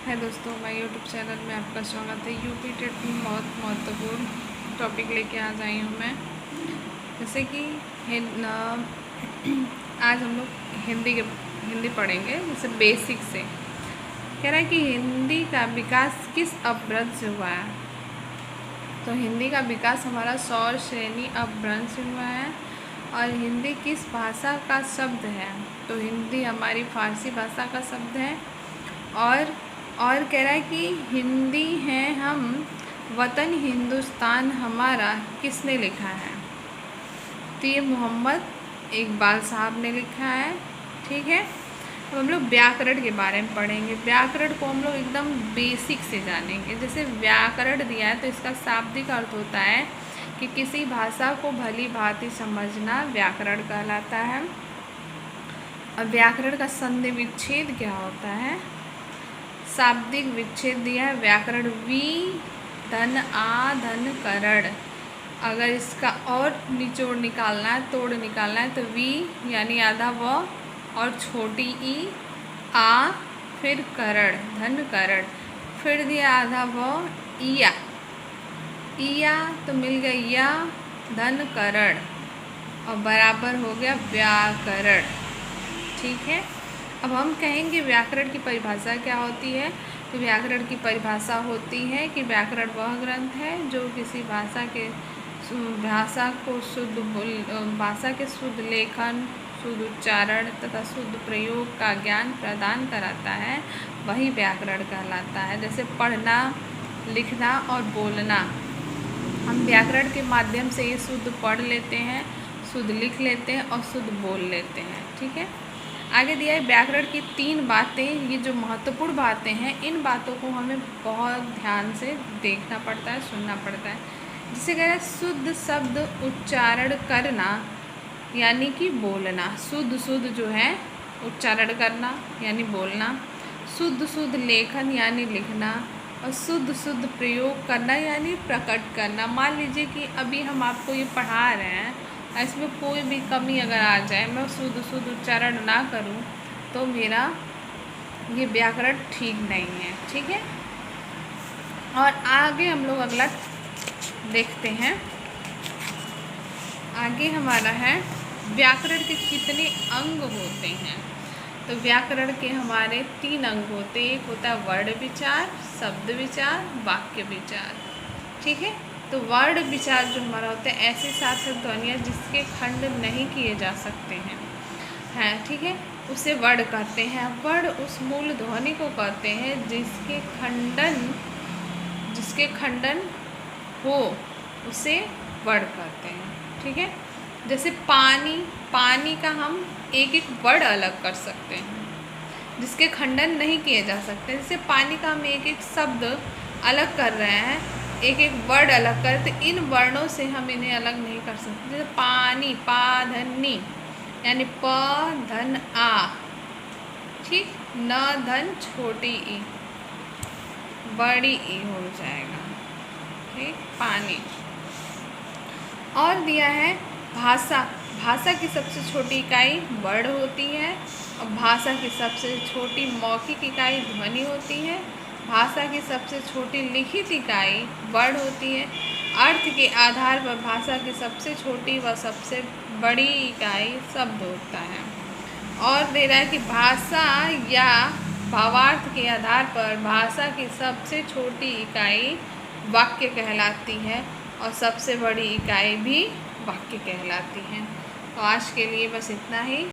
है दोस्तों, मैं यूट्यूब चैनल में आपका स्वागत है। यूपी टेट में बहुत महत्वपूर्ण टॉपिक लेके आ गई हूँ मैं। जैसे कि आज हम लोग हिंदी पढ़ेंगे, जैसे बेसिक से। कह रहा है कि हिंदी का विकास किस अपभ्रंश से हुआ है। तो हिंदी का विकास हमारा सौर श्रेणी अपभ्रंश से हुआ है। और हिंदी किस भाषा का शब्द है। तो हिंदी हमारी फारसी भाषा का शब्द है। और कह रहा है कि हिंदी है हम, वतन हिंदुस्तान हमारा किसने लिखा है। तो ये मोहम्मद इकबाल साहब ने लिखा है। ठीक है, अब हम लोग व्याकरण के बारे में पढ़ेंगे। व्याकरण को हम लोग एकदम बेसिक से जानेंगे। जैसे व्याकरण दिया है तो इसका शाब्दिक अर्थ होता है कि किसी भाषा को भली भांति समझना व्याकरण कहलाता है। अब व्याकरण का संधि विच्छेद क्या होता है। शाब्दिक विच्छेद दिया है व्याकरण वी धन आ धन करण। अगर इसका और निचोड़ निकालना है, तोड़ निकालना है, तो वी यानी आधा व और छोटी ई आ, फिर करण धन करण, फिर दिया आधा व इया तो मिल गया या धन करण और बराबर हो गया व्याकरण। ठीक है, अब हम कहेंगे व्याकरण की परिभाषा क्या होती है। तो व्याकरण की परिभाषा होती है कि व्याकरण वह ग्रंथ है जो किसी भाषा के शुद्ध लेखन, शुद्ध उच्चारण तथा शुद्ध प्रयोग का ज्ञान प्रदान कराता है, वही व्याकरण कहलाता है। जैसे पढ़ना, लिखना और बोलना, हम व्याकरण के माध्यम से ये शुद्ध पढ़ लेते हैं, शुद्ध लिख लेते हैं और शुद्ध बोल लेते हैं। ठीक है, आगे दिया है व्याकरण की 3 बातें। ये जो महत्वपूर्ण बातें हैं, इन बातों को हमें बहुत ध्यान से देखना पड़ता है, सुनना पड़ता है। जिसे कह रहे हैं शुद्ध शब्द उच्चारण करना यानी कि बोलना। शुद्ध जो है उच्चारण करना यानी बोलना, शुद्ध लेखन यानी लिखना, और शुद्ध प्रयोग करना यानी प्रकट करना। मान लीजिए कि अभी हम आपको ये पढ़ा रहे हैं, इसमें कोई भी कमी अगर आ जाए, मैं शुद्ध उच्चारण ना करूं, तो मेरा ये व्याकरण ठीक नहीं है। ठीक है, और आगे हम लोग अगला देखते हैं। आगे हमारा है व्याकरण के कितने अंग होते हैं। तो व्याकरण के हमारे 3 अंग होते हैं। एक होता है वर्ण विचार, शब्द विचार, वाक्य विचार। ठीक है, तो वर्ण विचार जो हमारा होता है, ऐसे सार्थक ध्वनियाँ जिसके खंड नहीं किए जा सकते हैं। ठीक है, उसे वर्ण कहते हैं। वर्ण उस मूल ध्वनि को कहते हैं जिसके खंडन हो, उसे वर्ण कहते हैं। ठीक है, जैसे पानी का हम एक वर्ड अलग कर सकते हैं जिसके खंडन नहीं किए जा सकते। जैसे पानी का हम एक शब्द अलग कर रहे हैं, एक वर्ड अलग कर, तो इन वर्णों से हम इन्हें अलग नहीं कर सकते। जैसे पानी, पा धन नी यानी प धन आ, ठीक, न धन छोटी ई, बड़ी ई हो जाएगा। ठीक, पानी। और दिया है भाषा की सबसे छोटी इकाई वर्ण होती है, और भाषा की सबसे छोटी मौखिक इकाई ध्वनि होती है। भाषा की सबसे छोटी लिखित इकाई वर्ण होती है। अर्थ के आधार पर भाषा की सबसे छोटी व सबसे बड़ी इकाई शब्द होता है। और दे रहा है कि भाषा या भावार्थ के आधार पर भाषा की सबसे छोटी इकाई वाक्य कहलाती है, और सबसे बड़ी इकाई भी वाक्य कहलाती है। तो आज के लिए बस इतना ही।